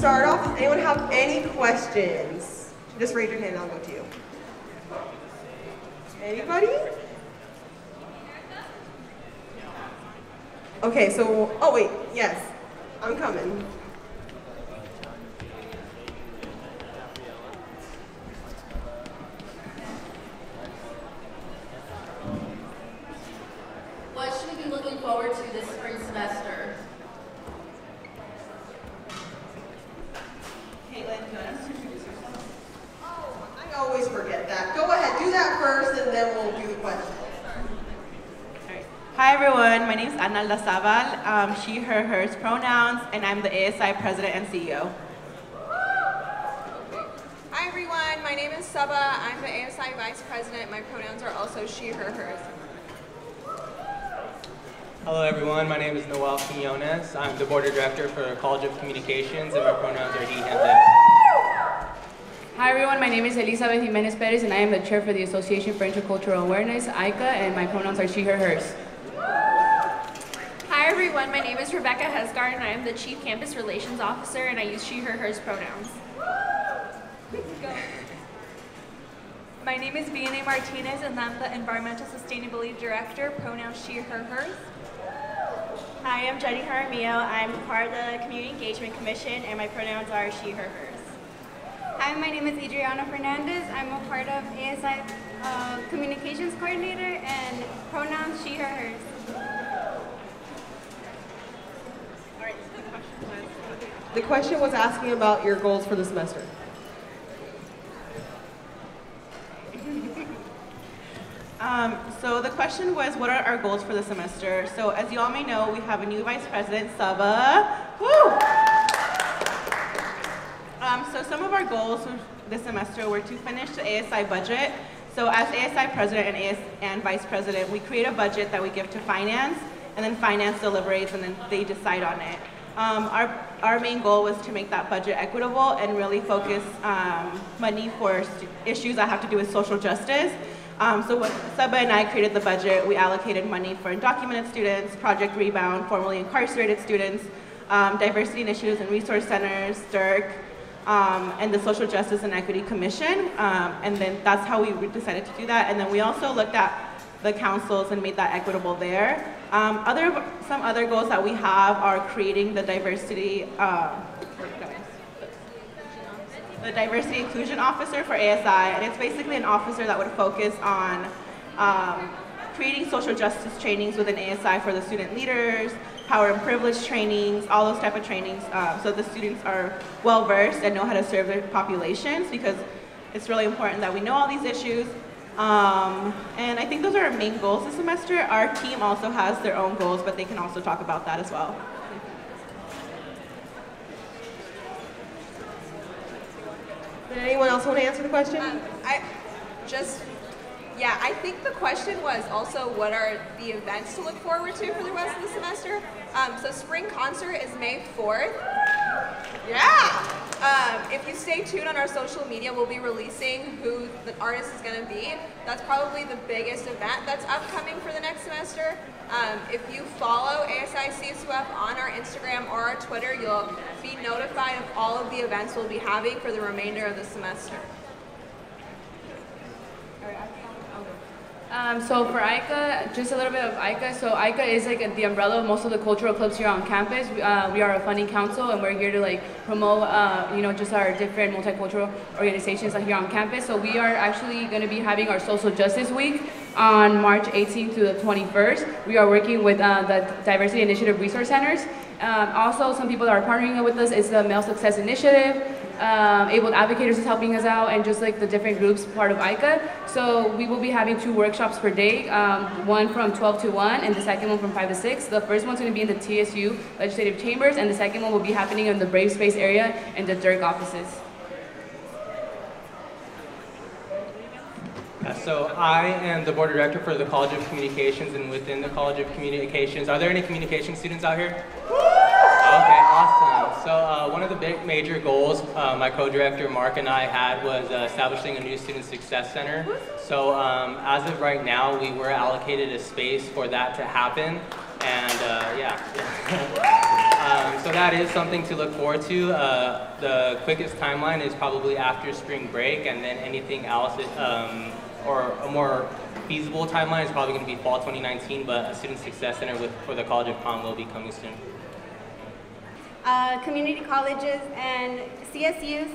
start off, does anyone have any questions? Just raise your hand and I'll go to you. Anybody? Okay, so, oh wait, yes, I'm coming. What should we be looking forward to this spring semester? Caitlin, do you want to introduce yourself? Oh, I always forget that. Go ahead, do that first and then we'll do the questions. Hi everyone, my name is Ana Lazabal, she, her, hers pronouns, and I'm the ASI President and CEO. Hi everyone, my name is Saba, I'm the ASI Vice President, my pronouns are also she, her, hers. Hello everyone, my name is Noel Quinones, I'm the Board Director for the College of Communications and my pronouns are he, him, them. Hi everyone, my name is Elizabeth Jimenez Perez and I am the Chair for the Association for Intercultural Awareness, AICA, and my pronouns are she, her, hers. Hi everyone, my name is Rebecca Hesgard and I am the Chief Campus Relations Officer and I use she, her, hers pronouns. My name is Vianney Martinez and I'm the Environmental Sustainability Director, pronouns she, her, hers. Hi, I'm Jenny Jaramillo. I'm part of the Community Engagement Commission and my pronouns are she, her, hers. Hi, my name is Adriana Fernandez. I'm a part of ASI Communications Coordinator and pronouns she, her, hers. The question was asking about your goals for the semester. So the question was, what are our goals for the semester? So as you all may know, we have a new Vice President, Saba. Woo! So some of our goals this semester were to finish the ASI budget. So as ASI President and Vice President, we create a budget that we give to finance, and then finance deliberates, and then they decide on it. Our main goal was to make that budget equitable and really focus money for issues that have to do with social justice. So when Saba and I created the budget, we allocated money for undocumented students, Project Rebound, formerly incarcerated students, diversity initiatives and resource centers, DIRC, and the Social Justice and Equity Commission. And then that's how we decided to do that. And then we also looked at the councils and made that equitable there. Some other goals that we have are creating the diversity inclusion officer for ASI, and it's basically an officer that would focus on creating social justice trainings within ASI for the student leaders, power and privilege trainings, all those type of trainings, so the students are well versed and know how to serve their populations, because it's really important that we know all these issues. And I think those are our main goals this semester. Our team also has their own goals, but they can also talk about that as well. Did anyone else want to answer the question? I think the question was also what are the events to look forward to for the rest of the semester. So spring concert is May 4th. Yeah! If you stay tuned on our social media, we'll be releasing who the artist is going to be. That's probably the biggest event that's upcoming for the next semester. If you follow ASI CSUF on our Instagram or our Twitter, you'll be notified of all of the events we'll be having for the remainder of the semester. So for AICA, just a little bit of AICA. So AICA is like the umbrella of most of the cultural clubs here on campus. We are a funding council, and we're here to like promote, just our different multicultural organizations here on campus. So we are actually going to be having our Social Justice Week on March 18th to the 21st. We are working with the Diversity Initiative Resource Centers. Also, some people that are partnering with us is the Male Success Initiative. Able Advocators is helping us out, and just like the different groups part of AICA. So we will be having 2 workshops per day, one from 12 to 1 and the second one from 5 to 6. The first one's going to be in the TSU Legislative Chambers, and the second one will be happening in the Brave Space area and the DIRC offices. So I am the Board Director for the College of Communications, and within the College of Communications, are there any communication students out here? Okay, awesome. So one of the big major goals my co-director Mark and I had was establishing a new Student Success Center. So as of right now, we were allocated a space for that to happen. And so that is something to look forward to. The quickest timeline is probably after spring break, and then anything else, or a more feasible timeline is probably going to be fall 2019, but a Student Success Center for the College of Com will be coming soon. Community colleges and CSUs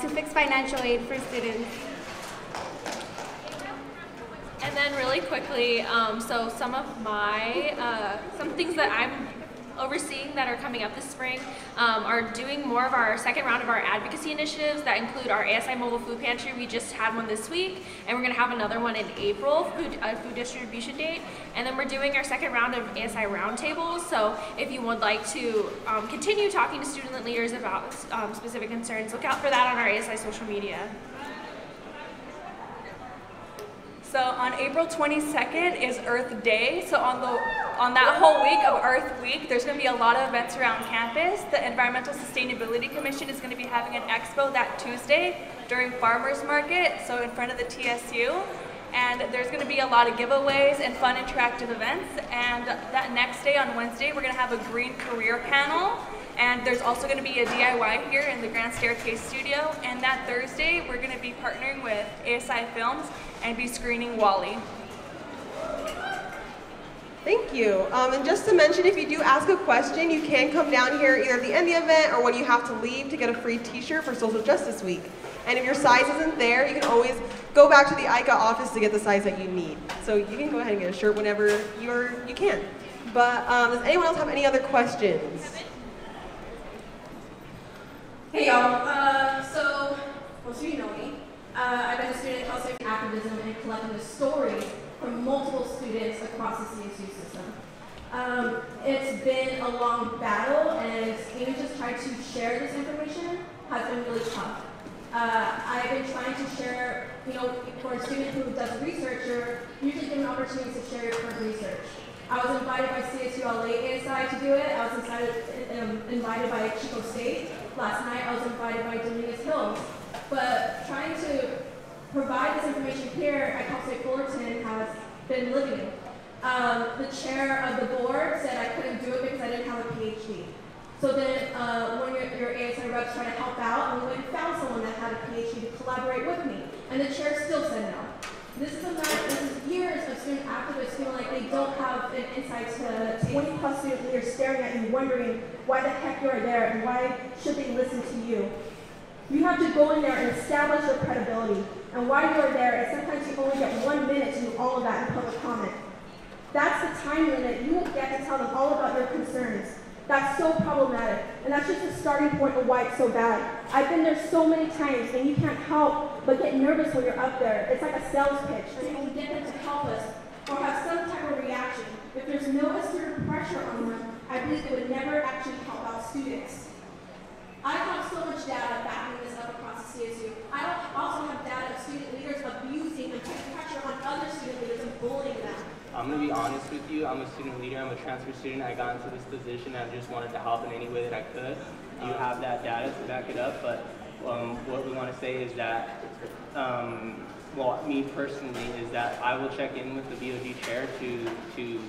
to fix financial aid for students. And then really quickly, so some of my, some things that I'm overseeing that are coming up this spring are doing more of our second round of our advocacy initiatives that include our ASI Mobile Food Pantry. We just had one this week, and we're going to have another one in April, food distribution date. And then we're doing our second round of ASI roundtables. So if you would like to continue talking to student leaders about specific concerns, look out for that on our ASI social media. So on April 22nd is Earth Day. So on that whole week of Earth Week, there's going to be a lot of events around campus. The Environmental Sustainability Commission is going to be having an expo that Tuesday during Farmers Market, so in front of the TSU. And there's going to be a lot of giveaways and fun interactive events. And that next day on Wednesday, we're going to have a green career panel. And there's also going to be a DIY here in the Grand Staircase Studio. And that Thursday, we're going to be partnering with ASI Films and be screening WALL-E. Thank you. And just to mention, if you do ask a question, you can come down here either at the end of the event or when you have to leave to get a free t-shirt for Social Justice Week. And if your size isn't there, you can always go back to the ICA office to get the size that you need. So you can go ahead and get a shirt whenever you can. But does anyone else have any other questions? Hey y'all, so most of you know me. I've been a student in health activism and collecting the stories from multiple students across the CSU system. It's been a long battle, and even just trying to share this information has been really tough. I've been trying to share, for a student who does research, you're usually given opportunities to share your current research. I was invited by CSU LA ASI to do it. I was invited by Chico State. Last night I was invited by Dominguez Hills. But trying to provide this information here at Cal State Fullerton has been living. The chair of the board said I couldn't do it because I didn't have a PhD. So then one of your ASI reps tried to help out, and we went and found someone that had a PhD to collaborate with me. And the chair still said no. This is years of student activists feeling like they don't have an insight to 20+ student leaders staring at you, wondering why the heck you're there and why should they listen to you. You have to go in there and establish your credibility. And while you're there, and sometimes you only get 1 minute to do all of that in public comment. That's the time limit. You won't get to tell them all about your concerns. That's so problematic. And that's just the starting point of why it's so bad. I've been there so many times, and you can't help but get nervous when you're up there. It's like a sales pitch. And when we get them to help us or have some type of reaction, if there's no assertive pressure on them, I believe they would never actually help out students. I have so much data backing this up across the CSU. I also have data of student leaders abusing and putting pressure on other student leaders and bullying them. I'm going to be honest with you. I'm a student leader. I'm a transfer student. I got into this position and I just wanted to help in any way that I could. You have that data to back it up, but what we want to say is that, well, me personally, is that I will check in with the BOG chair to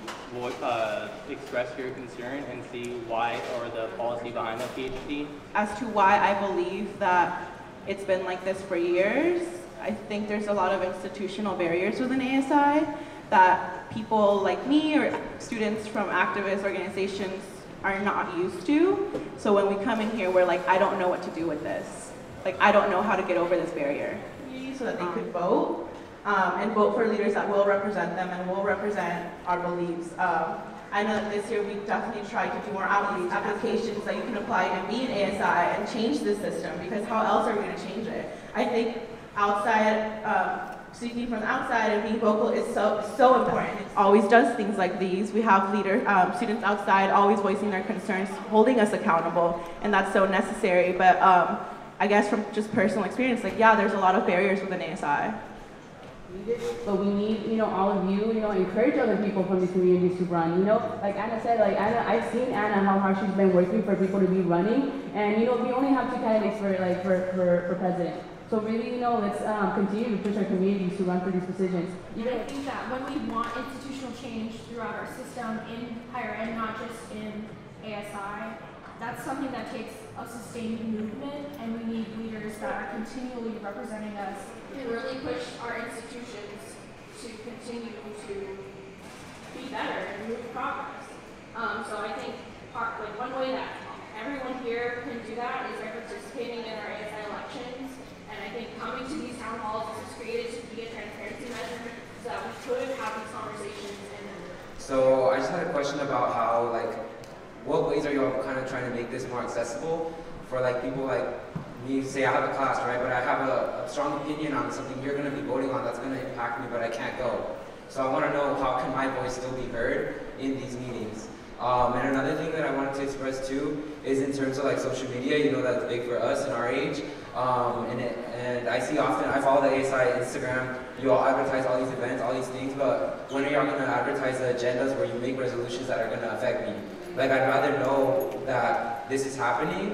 express your concern and see why, or the policy behind the PhD. As to why I believe that it's been like this for years, I think there's a lot of institutional barriers within ASI that people like me or students from activist organizations are not used to. So when we come in here, we're like, I don't know what to do with this. Like, I don't know how to get over this barrier. So that they could vote, and vote for leaders that will represent them and will represent our beliefs. I know that this year we definitely tried to do more outreach applications that you can apply and be an ASI and change the system, because how else are we going to change it? I think outside, speaking from the outside and being vocal is so important. It always does things like these. We have students outside always voicing their concerns, holding us accountable, and that's so necessary. But I guess from just personal experience, like, yeah, there's a lot of barriers within ASI. But we need, all of you, encourage other people from these communities to run. Like Anna said, I've seen Anna, how hard she's been working for people to be running. And, we only have 2 candidates for president. So really, let's continue to push our communities to run for these positions. I think that when we want institutional change throughout our system in higher ed, not just in ASI, that's that's something that takes a sustained movement, and we need leaders that are continually representing us and really push our institutions to continue to be better and move progress. So I think one way that everyone here can do that is by participating in our ASI elections, and I think coming to these town halls is created to be a transparency measure so that we could have these conversations. So I just had a question about how, what ways are you all kind of trying to make this more accessible for people like me? Say I have a class, right, but I have a strong opinion on something you're going to be voting on that's going to impact me, but I can't go. So I want to know, how can my voice still be heard in these meetings? And another thing that I wanted to express too is in terms of social media. You know, that's big for us in our age. And I see often, I follow the ASI Instagram, you all advertise all these events, all these things, but when are y'all going to advertise the agendas where you make resolutions that are going to affect me? I'd rather know that this is happening,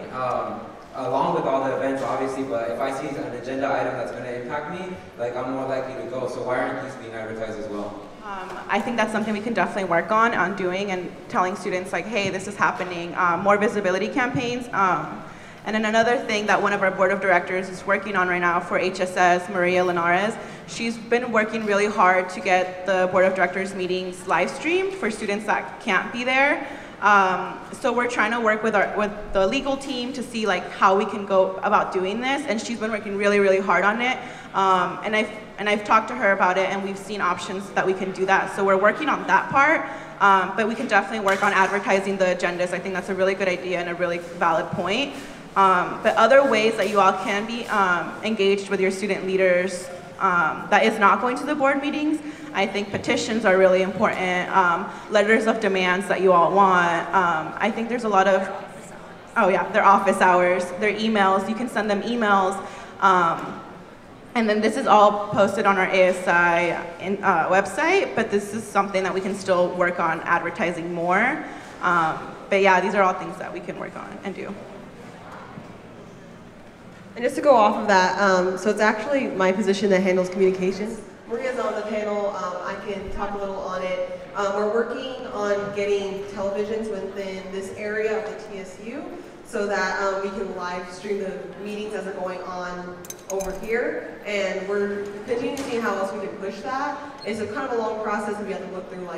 along with all the events obviously, but if I see an agenda item that's going to impact me, I'm more likely to go. So why aren't these being advertised as well? I think that's something we can definitely work on doing and telling students hey, this is happening, more visibility campaigns. And then another thing that one of our board of directors is working on right now for HSS, Maria Linares, she's been working really hard to get the board of directors meetings live streamed for students that can't be there. So we're trying to work with the legal team to see how we can go about doing this, and she's been working really, really hard on it. And I've talked to her about it, and we've seen options that we can do that. So we're working on that part, but we can definitely work on advertising the agendas. I think that's a really good idea and a really valid point. But other ways that you all can be engaged with your student leaders that is not going to the board meetings, I think petitions are really important, letters of demands that you all want. I think there's a lot of, their office hours, their emails, you can send them emails. And then this is all posted on our ASI website, but this is something that we can still work on advertising more. But yeah, these are all things that we can work on and do. And just to go off of that, so it's actually my position that handles communications. Maria's on the panel, I can talk a little on it. We're working on getting televisions within this area of the TSU so that we can live stream the meetings as they're going on over here. And we're continuing to see how else we can push that. It's a kind of a long process, and we have to look through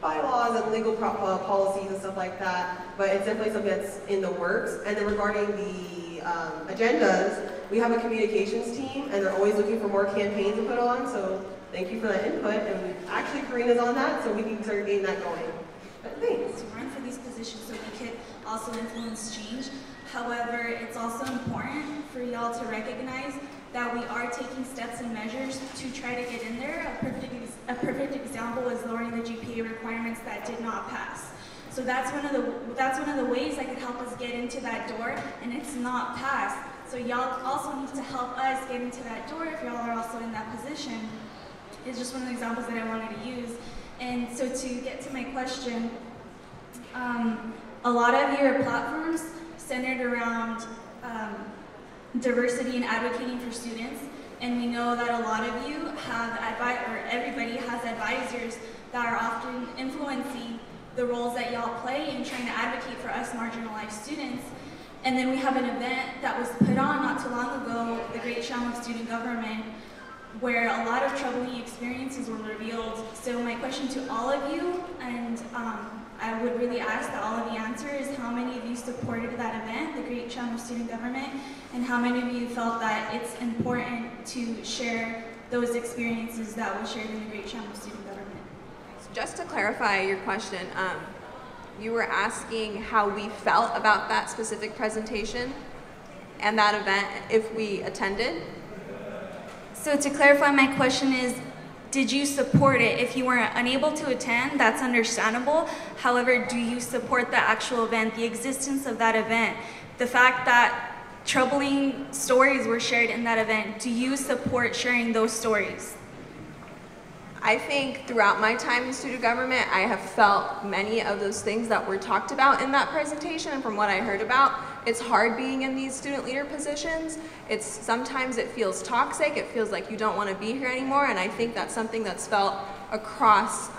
bylaws and legal policies and stuff like that. But it's definitely something that's in the works. And then regarding the agendas, we have a communications team, and they're always looking for more campaigns to put on, so thank you for that input. And actually Karina's on that, so we can start getting that going. But thanks. To run for these positions so we could also influence change. However, it's also important for y'all to recognize that we are taking steps and measures to try to get in there. A perfect example is lowering the GPA requirements that did not pass. So that's one of the ways that could help us get into that door, and it's not passed. So y'all also need to help us get into that door if y'all are also in that position. It's just one of the examples that I wanted to use. And so to get to my question, a lot of your platforms centered around diversity and advocating for students, and we know that a lot of you have everybody has advisors that are often influencing the roles that y'all play in trying to advocate for us marginalized students. And then we have an event that was put on not too long ago, the Great Sham of Student Government, where a lot of troubling experiences were revealed. So my question to all of you, and I would really ask that all of you answer, is how many of you supported that event, the Great Sham of Student Government, and how many of you felt that it's important to share those experiences that were shared in the Great Sham of Student Government? Just to clarify your question, you were asking how we felt about that specific presentation and that event if we attended? So to clarify, my question is, did you support it? If you were unable to attend, that's understandable. However, do you support the actual event, the existence of that event, the fact that troubling stories were shared in that event? Do you support sharing those stories? I think throughout my time in student government, I have felt many of those things that were talked about in that presentation, and from what I heard about, it's hard being in these student leader positions. Sometimes it feels toxic, it feels like you don't want to be here anymore, and I think that's something that's felt across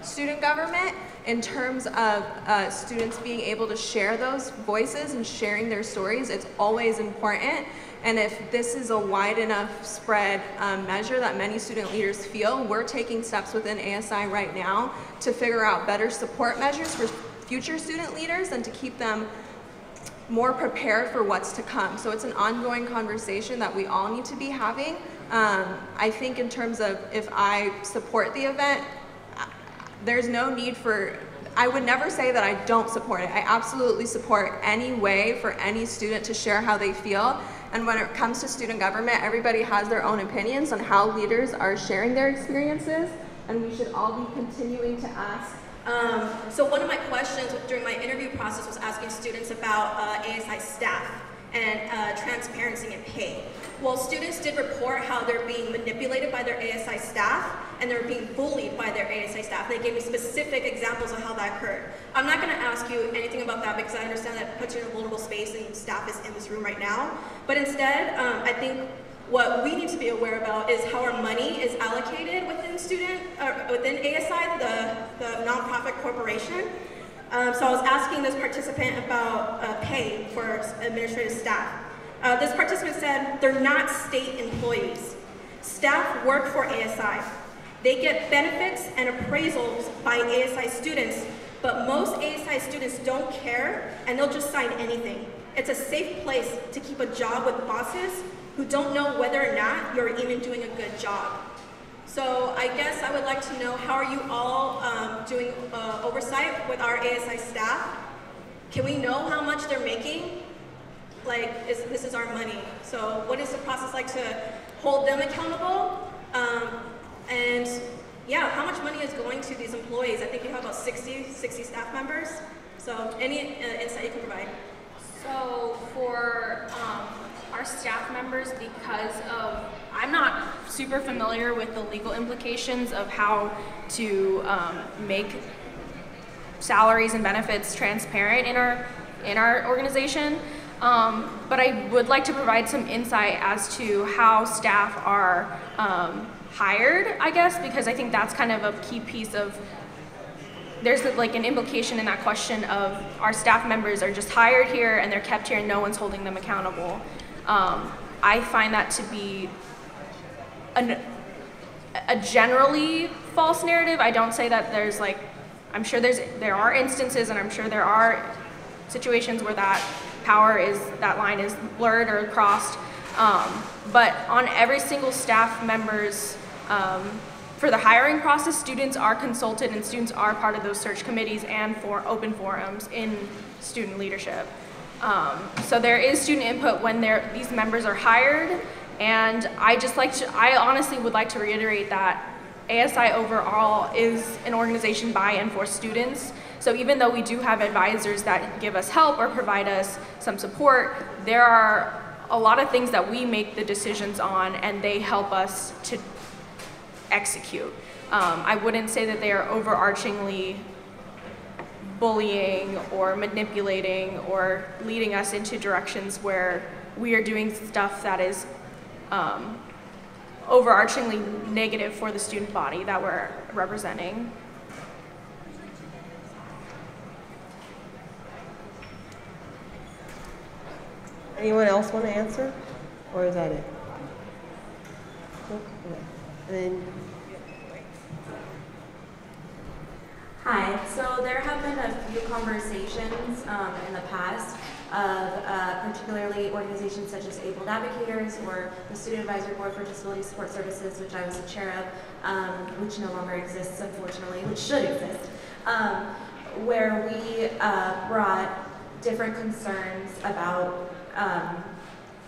student government. in terms of students being able to share those voices and sharing their stories, it's always important. And if this is a wide enough spread measure that many student leaders feel, we're taking steps within ASI right now to figure out better support measures for future student leaders and to keep them more prepared for what's to come. So it's an ongoing conversation that we all need to be having. I think in terms of if I support the event, there's no need for, I would never say that I don't support it. I absolutely support any way for any student to share how they feel. And when it comes to student government, everybody has their own opinions on how leaders are sharing their experiences, and we should all be continuing to ask. So one of my questions during my interview process was asking students about ASI staff and transparency and pay. Well, students did report how they're being manipulated by their ASI staff and they're being bullied by their ASI staff. They gave me specific examples of how that occurred. I'm not going to ask you anything about that because I understand that puts you in a vulnerable space and staff is in this room right now. But instead, I think what we need to be aware about is how our money is allocated within within ASI, the nonprofit corporation. So I was asking this participant about pay for administrative staff. This participant said they're not state employees. Staff work for ASI. They get benefits and appraisals by ASI students, but most ASI students don't care and they'll just sign anything. It's a safe place to keep a job with bosses who don't know whether or not you're even doing a good job. So I guess I would like to know, how are you all doing oversight with our ASI staff? Can we know how much they're making? Like, this is our money. So what is the process like to hold them accountable? And yeah, how much money is going to these employees? I think you have about 60 staff members. So any insight you can provide? So for our staff members, because of, I'm not super familiar with the legal implications of how to make salaries and benefits transparent in our organization. But I would like to provide some insight as to how staff are hired, I guess, because I think that's kind of a key piece of, there's like an implication in that question of our staff members are just hired here and they're kept here and no one's holding them accountable. I find that to be a generally false narrative. I don't say that there's like, I'm sure there are instances and I'm sure there are situations where that line is blurred or crossed. But on every single staff member's, for the hiring process, students are consulted and students are part of those search committees and for open forums in student leadership. So there is student input when these members are hired, and I honestly would like to reiterate that ASI overall is an organization by and for students. So even though we do have advisors that give us help or provide us some support, there are a lot of things that we make the decisions on and they help us to execute. I wouldn't say that they are overarchingly bullying or manipulating or leading us into directions where we are doing stuff that is overarchingly negative for the student body that we're representing. Anyone else want to answer? Or is that it? Okay. And then, hi, so there have been a few conversations in the past of particularly organizations such as Abled Advocators or the Student Advisory Board for Disability Support Services, which I was the chair of, which no longer exists, unfortunately, which should exist, where we brought different concerns about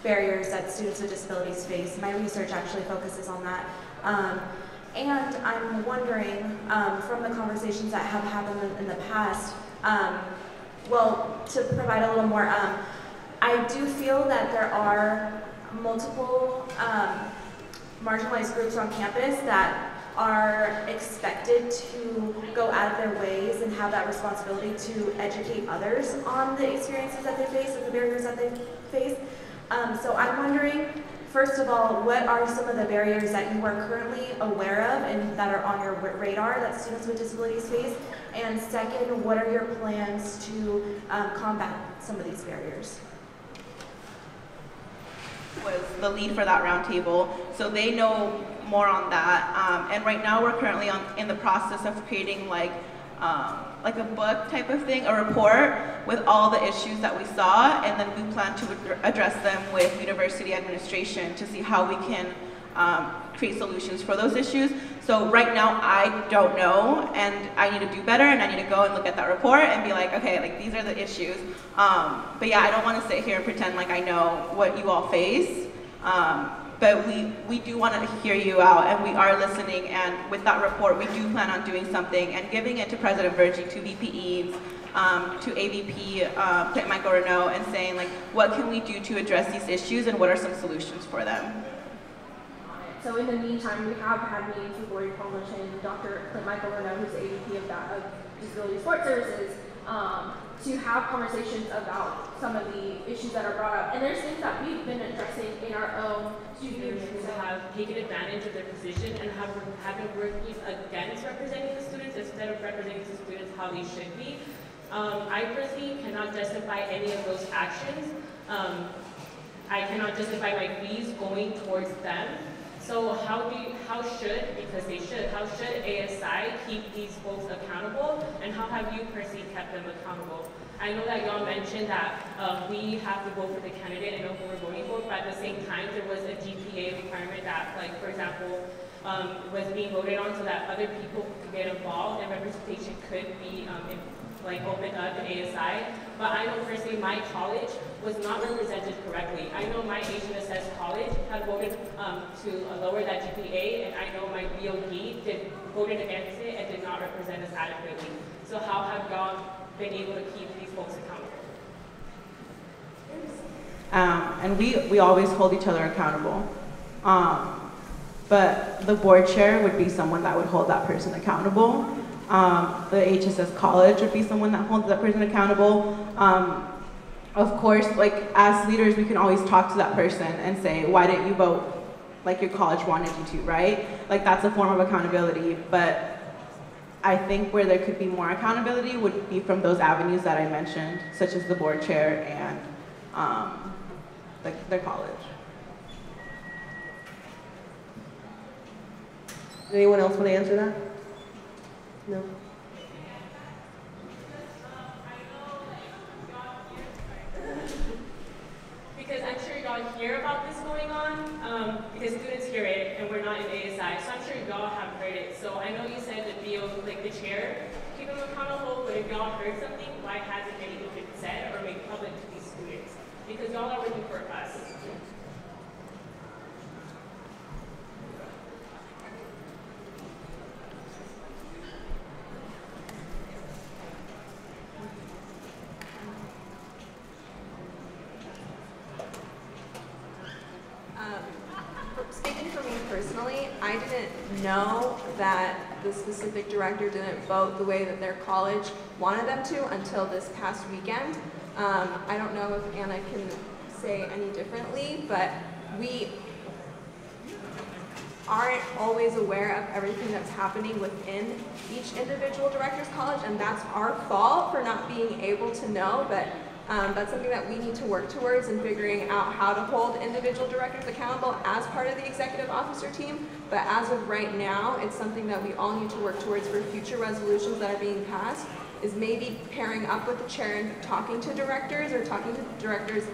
barriers that students with disabilities face. My research actually focuses on that. And I'm wondering, from the conversations that have happened in the past, well, to provide a little more, I do feel that there are multiple marginalized groups on campus that are expected to go out of their ways and have that responsibility to educate others on the experiences that they face and the barriers that they face. So I'm wondering, first of all, what are some of the barriers that you are currently aware of and that are on your radar that students with disabilities face? And second, what are your plans to combat some of these barriers? Was the lead for that roundtable, so they know more on that. And right now we're currently in the process of creating like a book type of thing, a report with all the issues that we saw, and then we plan to address them with university administration to see how we can create solutions for those issues. So right now I don't know, and I need to do better, and I need to go and look at that report and be like, okay, like these are the issues. But yeah, I don't want to sit here and pretend like I know what you all face. But we do want to hear you out, and we are listening, and with that report we do plan on doing something and giving it to President Virgie, to VPEs, to AVP, to Michael Renaud, and saying like, what can we do to address these issues and what are some solutions for them? So in the meantime, we have had meetings with Lori Polish and Dr. Michael Renaud, who's the AVP of Disability Support Services, to have conversations about some of the issues that are brought up. And there's things that we've been addressing in our own student unions. To have taken advantage of their position and have been working against representing the students instead of representing the students how they should be. I personally cannot justify any of those actions. I cannot justify my fees going towards them. So how should ASI keep these folks accountable, and how have you personally kept them accountable? I know that y'all mentioned that we have to vote for the candidate and know who we're voting for, but at the same time, there was a GPA requirement that, like, for example, was being voted on so that other people could get involved and representation could be opened up in ASI. But I know personally my college was not represented correctly. I know my Asian Assessed College had voted to lower that GPA, and I know my BOD voted against it and did not represent us adequately. So how have y'all been able to keep these folks accountable? And we always hold each other accountable. But the board chair would be someone that would hold that person accountable. The HSS college would be someone that holds that person accountable. Of course, like as leaders, we can always talk to that person and say, why didn't you vote like your college wanted you to, right? Like that's a form of accountability, but I think where there could be more accountability would be from those avenues that I mentioned, such as the board chair and their college. Does anyone else want to answer that? No. Because I'm sure y'all hear about this going on, because students hear it and we're not in ASI, so I'm sure y'all have heard it. So I know you said the chair, keep them accountable, but if y'all heard something, why hasn't anything been said or made public to these students? Because y'all are working for us. Speaking for me personally, I didn't know that the specific director didn't vote the way that their college wanted them to until this past weekend. I don't know if Anna can say any differently, but we aren't always aware of everything that's happening within each individual director's college, and that's our fault for not being able to know, but that's something that we need to work towards in figuring out how to hold individual directors accountable as part of the executive officer team. But as of right now, it's something that we all need to work towards for future resolutions that are being passed, is maybe pairing up with the chair and talking to directors or talking to directors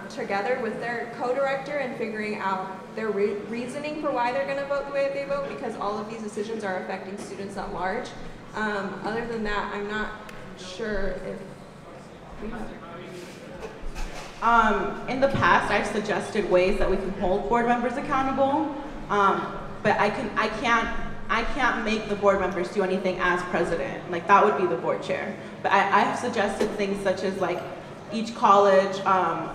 together with their co-director and figuring out their reasoning for why they're going to vote the way they vote, because all of these decisions are affecting students at large. Other than that, I'm not sure if in the past, I've suggested ways that we can hold board members accountable, but I can't make the board members do anything as president. Like that would be the board chair. But I have suggested things such as like each college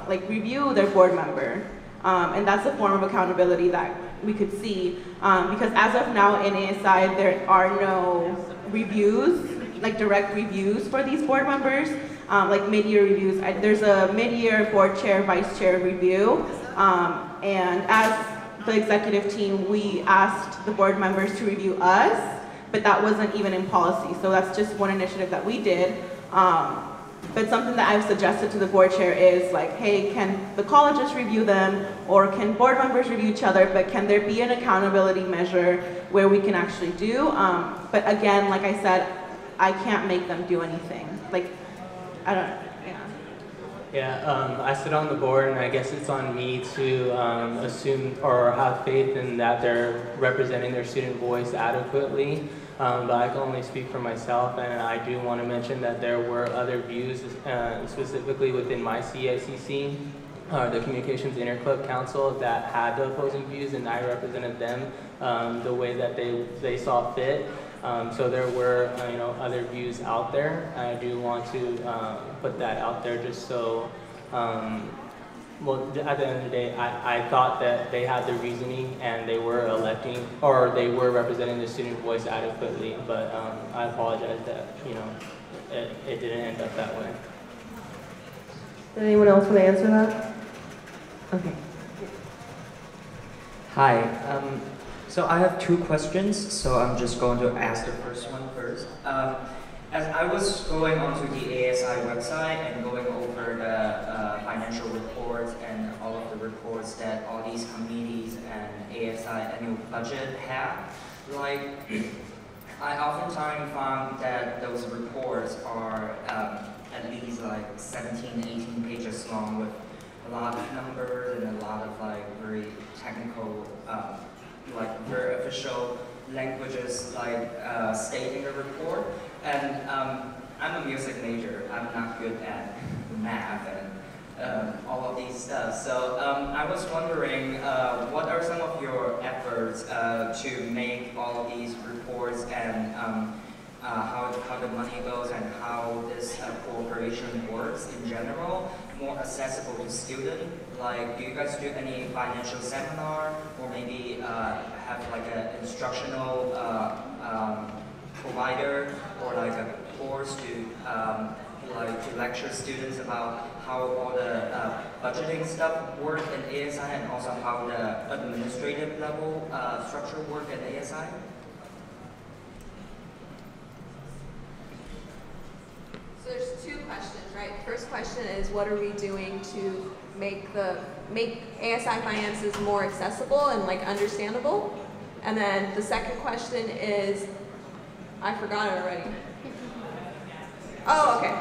like review their board member, and that's a form of accountability that we could see because as of now in ASI there are no reviews. like direct reviews for these board members, like mid-year reviews. There's a mid-year board chair, vice chair review, and as the executive team, we asked the board members to review us, but that wasn't even in policy. So that's just one initiative that we did. But something that I've suggested to the board chair is like, hey, can the colleges review them, or can board members review each other, but can there be an accountability measure where we can actually do? But again, like I said, I can't make them do anything. Like, I don't know, yeah. Yeah, I sit on the board, and I guess it's on me to assume or have faith in that they're representing their student voice adequately. But I can only speak for myself, and I do want to mention that there were other views, specifically within my CICC, the Communications Interclub Council, that had the opposing views, and I represented them the way that they saw fit. So there were other views out there. I do want to put that out there just so. Well, at the end of the day, I thought that they had the reasoning and they were electing, or they were representing the student voice adequately, but I apologize that, it didn't end up that way. Did anyone else want to answer that? Okay. Hi, so I have two questions, so I'm just going to ask the first one first. As I was going onto the ASI website and going over the financial reports and all of the reports that all these committees and ASI annual budget have, like, I oftentimes found that those reports are at least like 17, 18 pages long with a lot of numbers and a lot of like very technical, like very official languages like stating the report. And I'm a music major. I'm not good at math and all of these stuff. So I was wondering, what are some of your efforts to make all of these reports and how the money goes and how this cooperation works in general more accessible to students? Like, do you guys do any financial seminar, or maybe have like an instructional provider, or like a course to lecture students about how all the budgeting stuff work in ASI, and also how the administrative level structure work at ASI? So there's two questions, right? First question is, what are we doing to make ASI finances more accessible and like understandable? And then the second question is, I forgot it already. Oh, okay.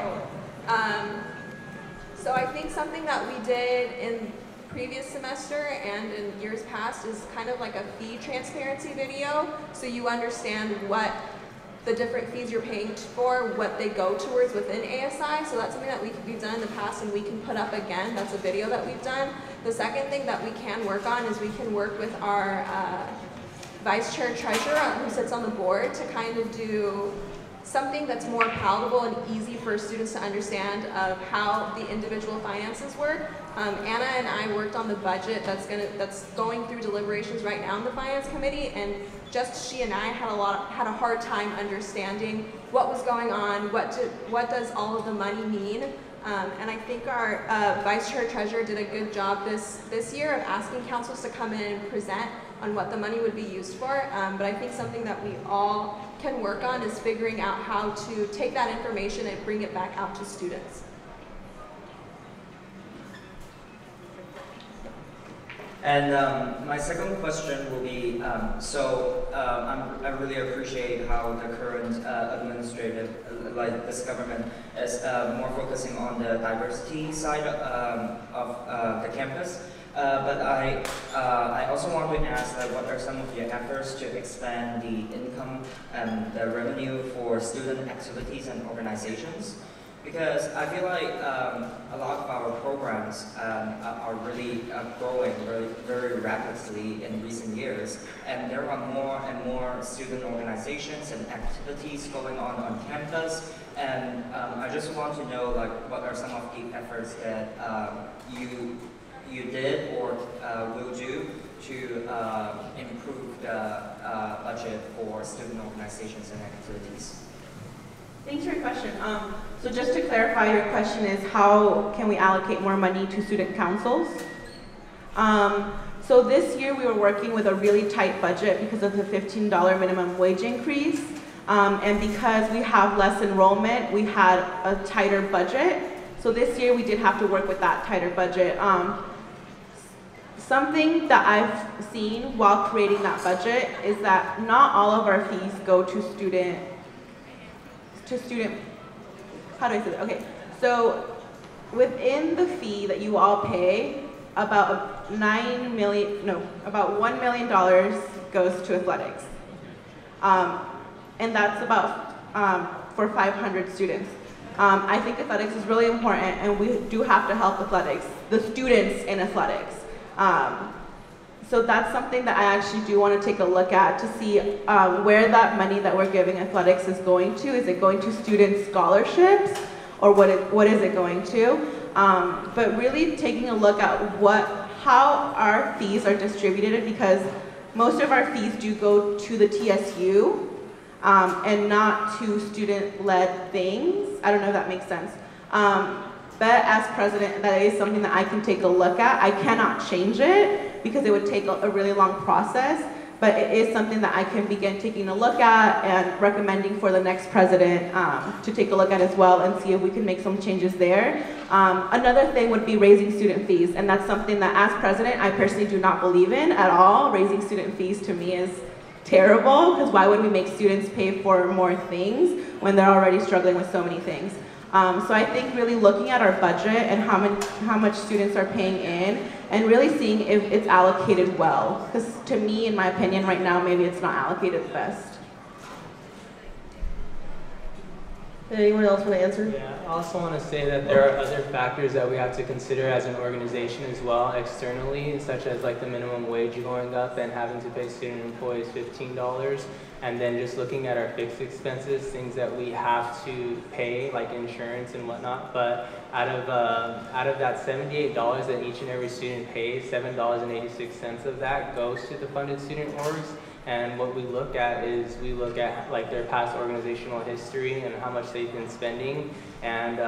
So I think something that we did in previous semester and in years past is kind of like a fee transparency video, so you understand what the different fees you're paying for, what they go towards within ASI. So that's something that we've done in the past and we can put up again. That's a video that we've done. The second thing that we can work on is we can work with our vice chair treasurer who sits on the board to kind of do something that's more palatable and easy for students to understand of how the individual finances work. Anna and I worked on the budget that's going through deliberations right now in the finance committee, and just she and I had a hard time understanding what was going on, what does all of the money mean. And I think our vice chair treasurer did a good job this year of asking councils to come in and present on what the money would be used for. But I think something that we all can work on is figuring out how to take that information and bring it back out to students. And my second question will be, I really appreciate how the current administrative, like this government, is more focusing on the diversity side of the campus. But I also want to ask, what are some of your efforts to expand the income and the revenue for student activities and organizations? Because I feel like a lot of our programs are really growing very rapidly in recent years, and there are more and more student organizations and activities going on campus. And I just want to know, what are some of the efforts that you did or will do to improve the budget for student organizations and activities? Thanks for your question. So just to clarify, your question is how can we allocate more money to student councils? So this year we were working with a really tight budget because of the $15 minimum wage increase. And because we have less enrollment, we had a tighter budget. So this year we did have to work with that tighter budget. Something that I've seen while creating that budget is that not all of our fees go to student, how do I say that? Okay, so within the fee that you all pay, about $1 million goes to athletics. And that's about for 500 students. I think athletics is really important, and we do have to help athletics, the students in athletics. So that's something that I actually do want to take a look at to see where that money that we're giving athletics is going to. Is it going to student scholarships, or what is it going to? But really taking a look at how our fees are distributed, because most of our fees do go to the TSU and not to student-led things. I don't know if that makes sense. But as president, that is something that I can take a look at. I cannot change it because it would take a really long process, but it is something that I can begin taking a look at and recommending for the next president to take a look at as well and see if we can make some changes there. Another thing would be raising student fees, and that's something that as president, I personally do not believe in at all. Raising student fees to me is terrible, because why would we make students pay for more things when they're already struggling with so many things? So I think really looking at our budget and how much students are paying in, and really seeing if it's allocated well. Because to me, in my opinion, right now, maybe it's not allocated the best. Anyone else want to answer? Yeah, I also want to say that there are other factors that we have to consider as an organization as well, externally, such as like the minimum wage going up and having to pay student employees $15, and then just looking at our fixed expenses, things that we have to pay, like insurance and whatnot. But out of that $78 that each and every student pays, $7.86 of that goes to the funded student orgs. And what we look at is we look at like their past organizational history and how much they've been spending, and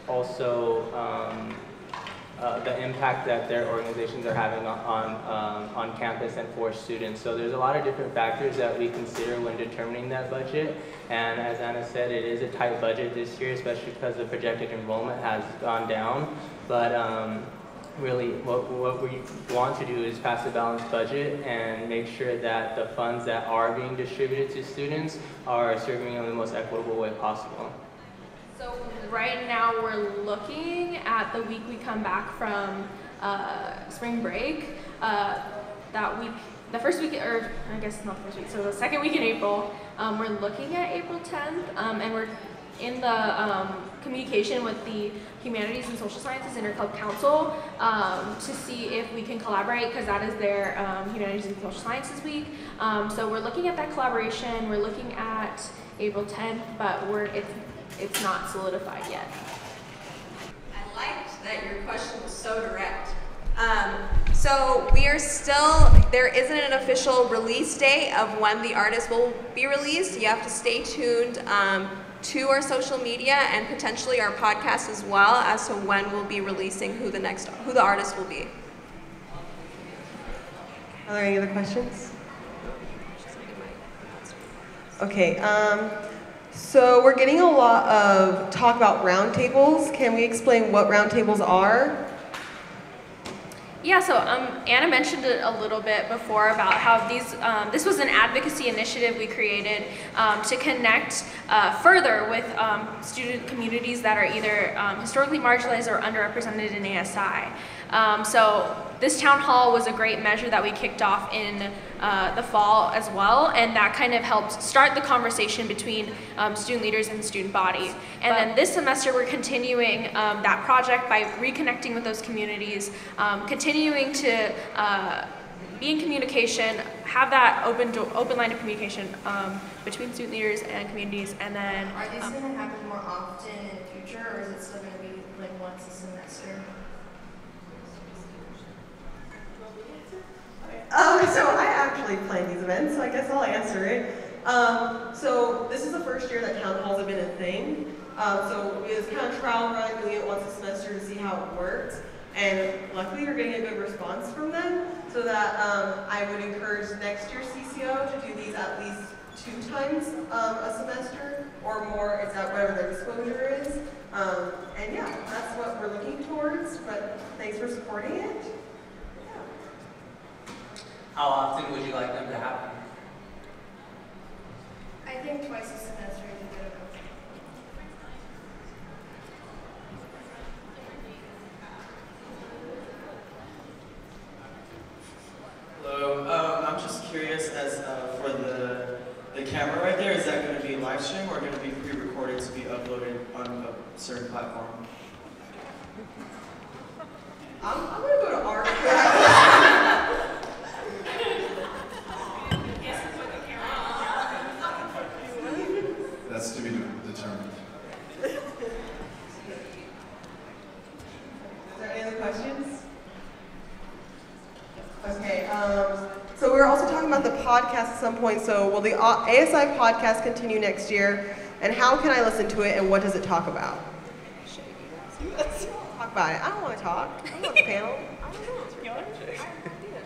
also the impact that their organizations are having on campus and for students. So there's a lot of different factors that we consider when determining that budget. And as Anna said, it is a tight budget this year, especially because the projected enrollment has gone down. But really, what we want to do is pass a balanced budget and make sure that the funds that are being distributed to students are serving in the most equitable way possible. So right now we're looking at the week we come back from spring break. That week, the first week, or I guess not the first week, so the second week in April, we're looking at April 10th, and we're in the communication with the Humanities and Social Sciences Interclub Council to see if we can collaborate, because that is their Humanities and Social Sciences Week. So we're looking at that collaboration. We're looking at April 10th, but it's not solidified yet. I liked that your question was so direct. So we are still, there isn't an official release date of when the artist will be released. You have to stay tuned to our social media and potentially our podcast as well as to when we'll be releasing who the artist will be. Are there any other questions? Okay, so we're getting a lot of talk about roundtables. Can we explain what roundtables are? Yeah, so Anna mentioned it a little bit before about how this was an advocacy initiative we created to connect further with student communities that are either historically marginalized or underrepresented in ASI. So this town hall was a great measure that we kicked off in the fall as well, and that kind of helped start the conversation between student leaders and the student body. And then this semester we're continuing that project by reconnecting with those communities, continuing to be in communication, have that open line of communication between student leaders and communities, and then... Are these going to happen more often in the future, or is it still going to be like once a semester? So I actually plan these events, so I guess I'll answer it. So this is the first year that town halls have been a thing. So it was kind of trial run, doing it once a semester to see how it worked. And luckily we're getting a good response from them, so that I would encourage next year's CCO to do these at least 2 times a semester or more. It's at whatever their disclosure is. And yeah, that's what we're looking towards, but thanks for supporting it. How often would you like them to happen? I think twice a semester is a good approach. Hello, I'm just curious as for the camera right there, is that going to be live stream or going to be pre-recorded to be uploaded on a certain platform? I'm going to go to art. That's to be determined. Is there any other questions? Okay, so we were also talking about the podcast at some point. So will the ASI podcast continue next year? And how can I listen to it and what does it talk about? Talk about it. I don't want to talk. I'm on the panel.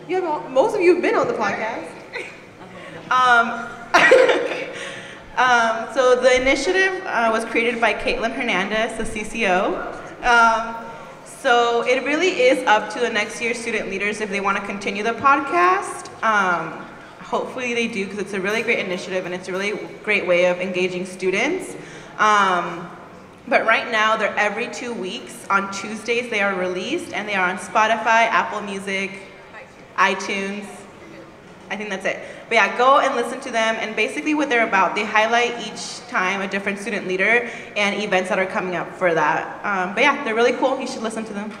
You have most of you have been on the podcast. So the initiative was created by Caitlin Hernandez, the CCO. So it really is up to the next year's student leaders if they want to continue the podcast. Hopefully they do, because it's a really great initiative and it's a really great way of engaging students. But right now they're every 2 weeks. On Tuesdays they are released and they are on Spotify, Apple Music, iTunes. I think that's it. But yeah, go and listen to them, and basically what they're about, they highlight each time a different student leader and events that are coming up for that. But yeah, they're really cool. You should listen to them.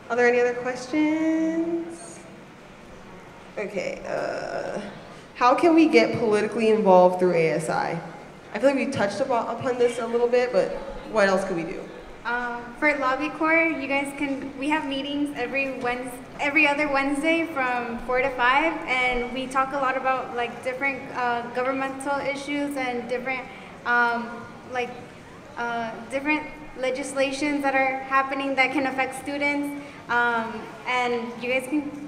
Are there any other questions? Okay, how can we get politically involved through ASI? I feel like we touched upon this a little bit, but what else could we do? For Lobby Corps, you guys we have meetings every other Wednesday from 4 to 5, and we talk a lot about like different governmental issues and different different legislations that are happening that can affect students. And you guys can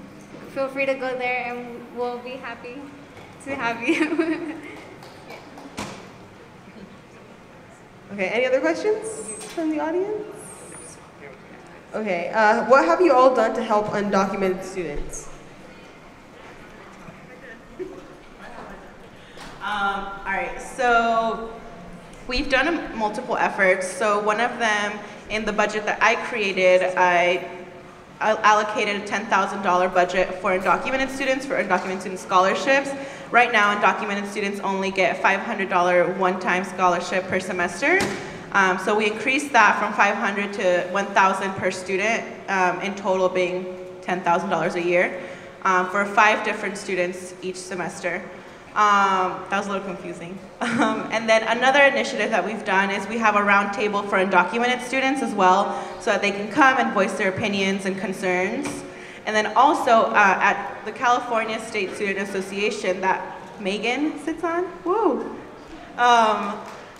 feel free to go there, and we'll be happy to have you. Okay, any other questions from the audience? Okay, what have you all done to help undocumented students? All right, so we've done multiple efforts. So one of them, in the budget that I created, I allocated a $10,000 budget for undocumented students, for undocumented student scholarships. Right now, undocumented students only get $500 one-time scholarship per semester. So we increased that from $500 to $1,000 per student, in total being $10,000 a year, for 5 different students each semester. That was a little confusing. And then another initiative that we've done is we have a round table for undocumented students as well, so that they can come and voice their opinions and concerns. And then also at the California State Student Association that Megan sits on, woo!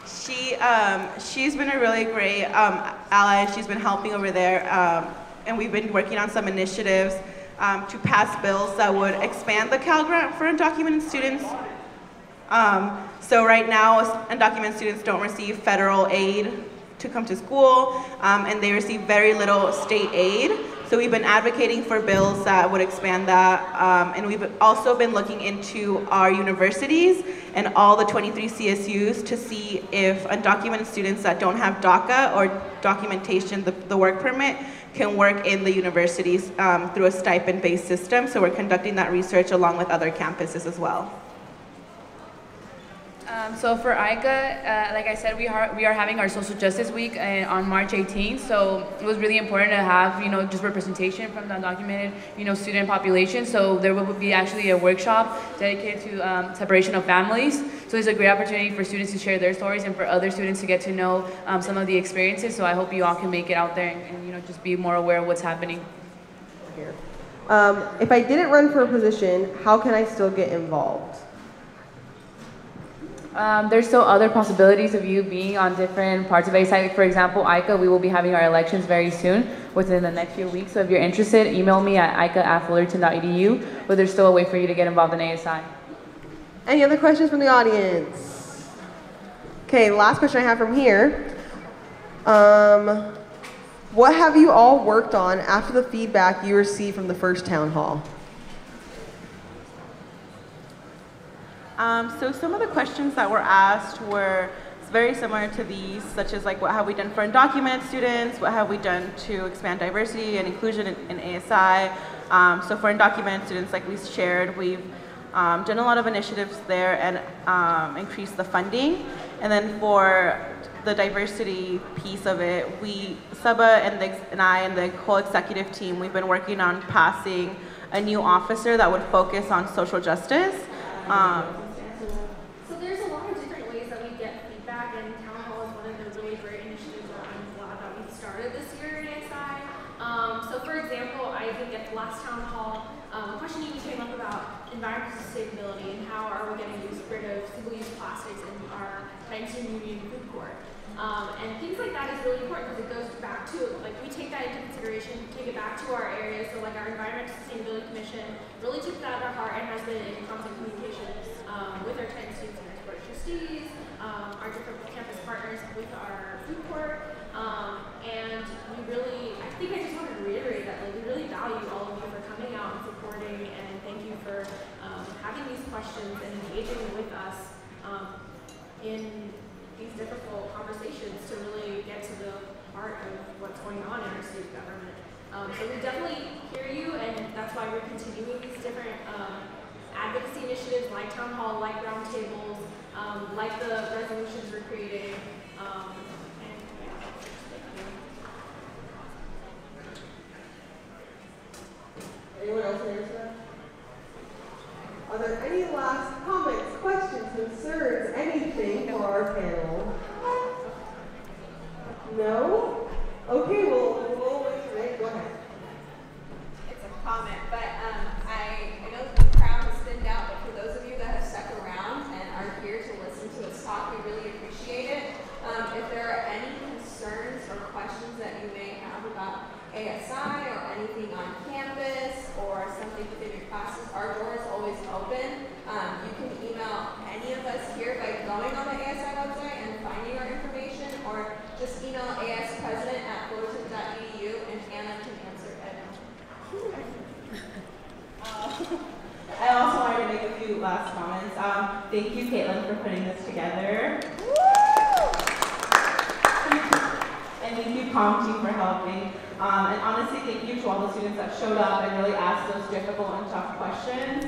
She's been a really great ally. She's been helping over there, and we've been working on some initiatives to pass bills that would expand the Cal Grant for undocumented students. So right now, undocumented students don't receive federal aid to come to school, and they receive very little state aid. So we've been advocating for bills that would expand that, and we've also been looking into our universities and all the 23 CSUs to see if undocumented students that don't have DACA or documentation, the work permit, can work in the universities through a stipend-based system. So we're conducting that research along with other campuses as well. So for ICA, like I said, we are having our Social Justice Week on March 18th. So it was really important to have, just representation from the undocumented, student population. So there will be actually a workshop dedicated to separation of families. So it's a great opportunity for students to share their stories and for other students to get to know some of the experiences. So I hope you all can make it out there and just be more aware of what's happening. If I didn't run for a position, how can I still get involved? There's still other possibilities of you being on different parts of ASI. Like for example, ICA, we will be having our elections very soon, within the next few weeks. So if you're interested, email me at ica@fullerton.edu, but there's still a way for you to get involved in ASI. Any other questions from the audience? Okay, last question I have from here. What have you all worked on after the feedback you received from the first town hall? So some of the questions that were asked were very similar to these, such as like what have we done for undocumented students, what have we done to expand diversity and inclusion in ASI. So for undocumented students, like we shared, we've done a lot of initiatives there and increased the funding. And then for the diversity piece of it, Saba and I and the whole executive team, we've been working on passing a new officer that would focus on social justice. So there's a lot of different ways that we get feedback, and Town Hall is one of the really great initiatives that I'm glad that we started this year at ASI. So for example, I think at the last Town Hall, a question even came up about environmental sustainability and how are we going to rid of single-use plastics in our Tyson Union food court. And things like that is really important because it goes back to, like, we take that into consideration, take it back to our areas. So like our Environmental Sustainability Commission really took that to heart and has been in constant communication with our Titan students and our board of trustees, our different campus partners with our food court. And we really, I think I just want to reiterate that, like, we really value all of you for coming out and supporting, and thank you for having these questions and engaging with us in these difficult conversations to really get to the heart of what's going on in our student government. So we definitely hear you, and that's why we're continuing these different advocacy initiatives like Town Hall, like roundtables, like the resolutions we're creating. Anyone else answer that? Are there any last comments, questions, concerns, anything for our panel? No? Okay, we'll wait for it. Go ahead. It's a comment, but I know that the crowd has thinned out, but for those of you that have stuck around and are here to listen to us talk, we really appreciate it. If there are any concerns or questions that you may have about ASI or anything on campus or something within your classes, our door is always open. You can email any of us here by going on the ASI website and finding our information, or just email aspresident@fullerton.edu and Anna can answer it. I also wanted to make a few last comments. Thank you, Caitlin, for putting this together. And thank you, Comm Team, for helping. And honestly, thank you to all the students that showed up and really asked those difficult and tough questions.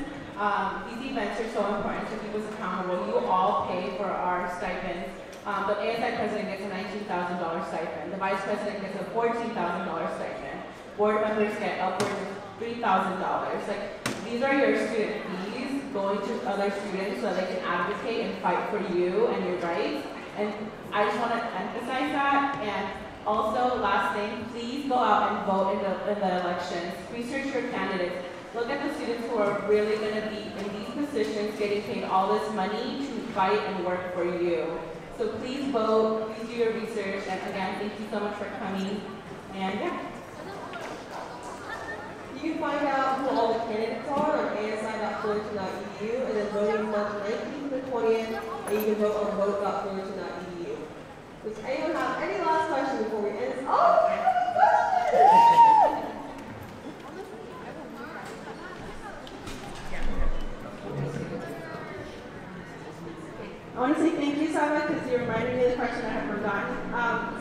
These events are so important to keep us accountable. You all pay for our stipends. The ASI president gets a $19,000 stipend. The vice president gets a $14,000 stipend. Board members get upwards of $3,000. Like, these are your student fees going to other students so that they can advocate and fight for you and your rights. And I just want to emphasize that. And also, last thing, please go out and vote in the elections. Research your candidates. Look at the students who are really going to be in these positions getting paid all this money to fight and work for you. So please vote, please do your research, and again, thank you so much for coming. And yeah. You can find out who all the candidates are on asi.fullerton.edu, and then voting March 19th to the 20th, and you can vote on vote.fullerton.edu. Does anyone have any last questions before we end this? Oh, I want to say thank you, Saba, because you reminded me of the question I had forgotten.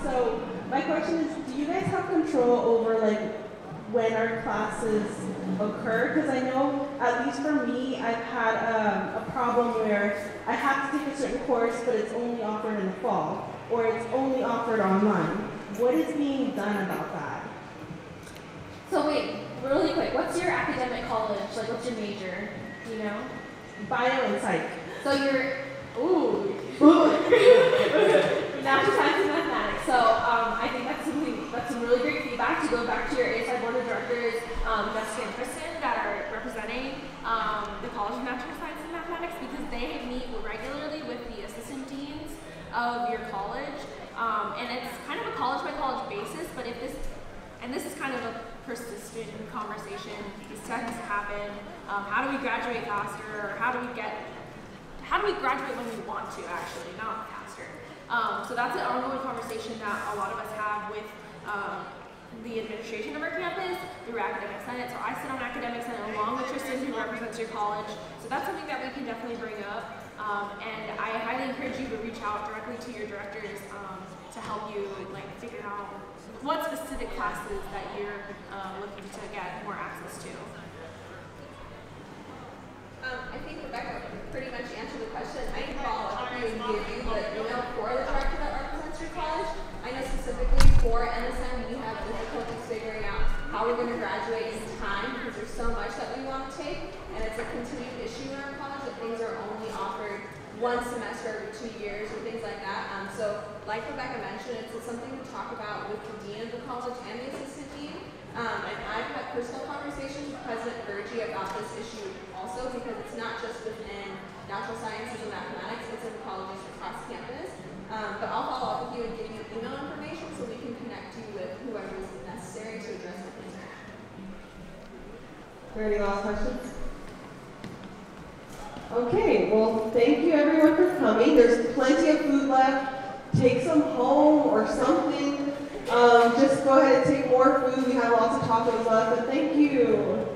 So my question is, do you guys have control over like when our classes occur? Because I know, at least for me, I've had a problem where I have to take a certain course, but it's only offered in the fall, or it's only offered online. What is being done about that? So wait, really quick, what's your academic college? Like, what's your major? You know? Bio and psych. So you're, ooh. Natural science and mathematics. So I think that's some really great feedback to go back to your ASI board of directors, Jessica and Kristen, that are representing the College of Natural Science and Mathematics, because they meet regularly with the assistant and this is kind of a persistent conversation. These tends to happen. How do we graduate faster? Or how do we graduate when we want to, actually, not faster? So that's an ongoing conversation that a lot of us have with the administration of our campus through Academic Senate. So I sit on Academic Senate along with Tristan, who represents your college. So that's something that we can definitely bring up. And I highly encourage you to reach out directly to your directors to help you figure out what specific classes that you're looking to get more access to. I think Rebecca pretty much answered the question. I can follow up with you and give you the email for the director that represents your college. I know specifically for NSM, we have difficulties figuring out how we're going to graduate in time because there's so much that we want to take, and it's a continued issue in our college that things are only offered one semester every 2 years or things like that. So like Rebecca mentioned, it's something to talk about with the dean of the college and the assistant dean. And I've had personal conversations with President Bergie about this issue also, because it's not just within natural sciences and mathematics, it's in colleges across campus. But I'll follow up with you and give you email information so we can connect you with whoever is necessary to address the concern. Are there any last questions? Okay, well, thank you everyone for coming. There's plenty of food left. Take some home or something. Just go ahead and take more food. We have lots of tacos left, but thank you.